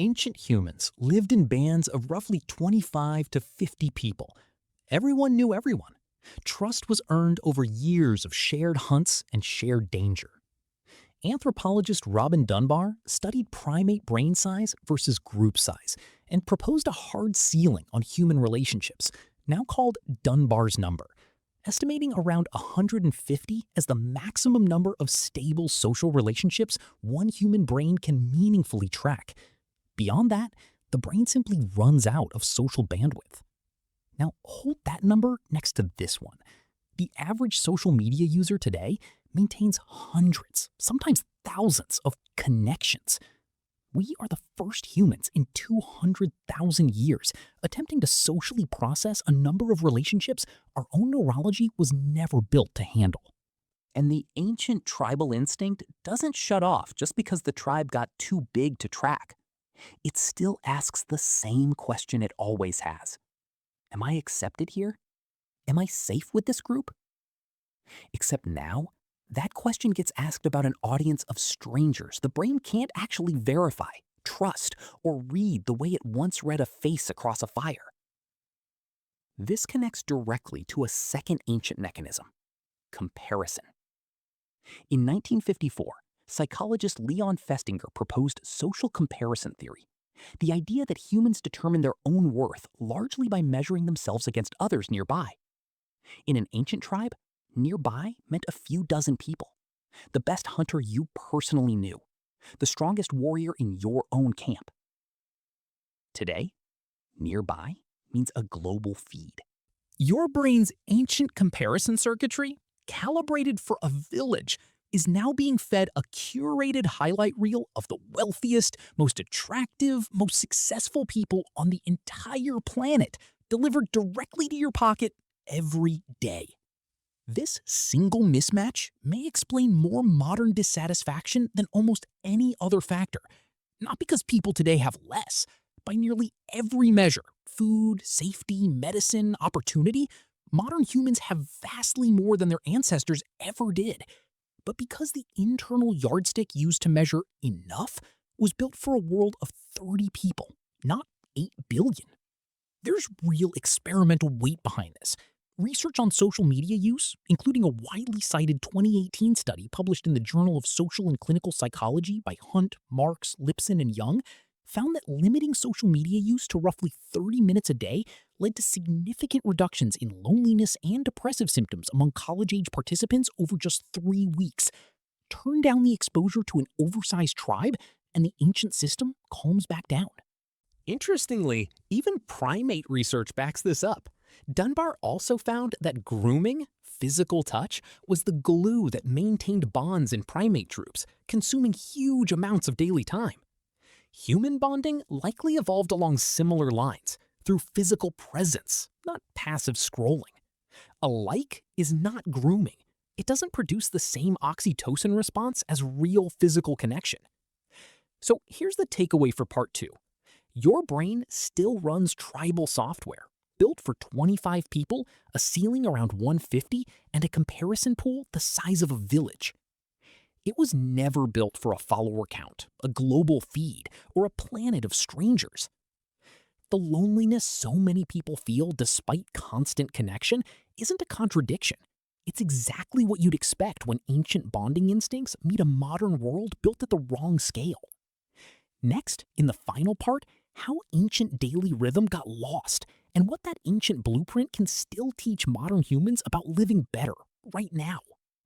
Ancient humans lived in bands of roughly 25 to 50 people. Everyone knew everyone. Trust was earned over years of shared hunts and shared danger. Anthropologist Robin Dunbar studied primate brain size versus group size and proposed a hard ceiling on human relationships, now called Dunbar's number, estimating around 150 as the maximum number of stable social relationships one human brain can meaningfully track. Beyond that, the brain simply runs out of social bandwidth. Now, hold that number next to this one. The average social media user today maintains hundreds, sometimes thousands of connections. We are the first humans in 200,000 years attempting to socially process a number of relationships our own neurology was never built to handle. And the ancient tribal instinct doesn't shut off just because the tribe got too big to track. It still asks the same question it always has. Am I accepted here? Am I safe with this group? Except now, that question gets asked about an audience of strangers the brain can't actually verify, trust, or read the way it once read a face across a fire. This connects directly to a second ancient mechanism: comparison. In 1954, psychologist Leon Festinger proposed social comparison theory, the idea that humans determine their own worth largely by measuring themselves against others nearby. In an ancient tribe, nearby meant a few dozen people, the best hunter you personally knew, the strongest warrior in your own camp. Today, nearby means a global feed. Your brain's ancient comparison circuitry, calibrated for a village, is now being fed a curated highlight reel of the wealthiest, most attractive, most successful people on the entire planet, delivered directly to your pocket every day. This single mismatch may explain more modern dissatisfaction than almost any other factor, not because people today have less. By nearly every measure, food, safety, medicine, opportunity, modern humans have vastly more than their ancestors ever did. But because the internal yardstick used to measure enough was built for a world of 30 people, not 8 billion. There's real experimental weight behind this. Research on social media use, including a widely cited 2018 study published in the Journal of Social and Clinical Psychology by Hunt, Marks, Lipson, and Young, found that limiting social media use to roughly 30 minutes a day led to significant reductions in loneliness and depressive symptoms among college-age participants over just 3 weeks. Turn down the exposure to an oversized tribe, and the ancient system calms back down. Interestingly, even primate research backs this up. Dunbar also found that grooming, physical touch, was the glue that maintained bonds in primate troops, consuming huge amounts of daily time. Human bonding likely evolved along similar lines, through physical presence, not passive scrolling. A like is not grooming. It doesn't produce the same oxytocin response as real physical connection. So here's the takeaway for part 2. Your brain still runs tribal software, built for 25 people, a ceiling around 150, and a comparison pool the size of a village. It was never built for a follower count, a global feed, or a planet of strangers. The loneliness so many people feel despite constant connection isn't a contradiction. It's exactly what you'd expect when ancient bonding instincts meet a modern world built at the wrong scale. Next, in the final part, how ancient daily rhythm got lost and what that ancient blueprint can still teach modern humans about living better right now.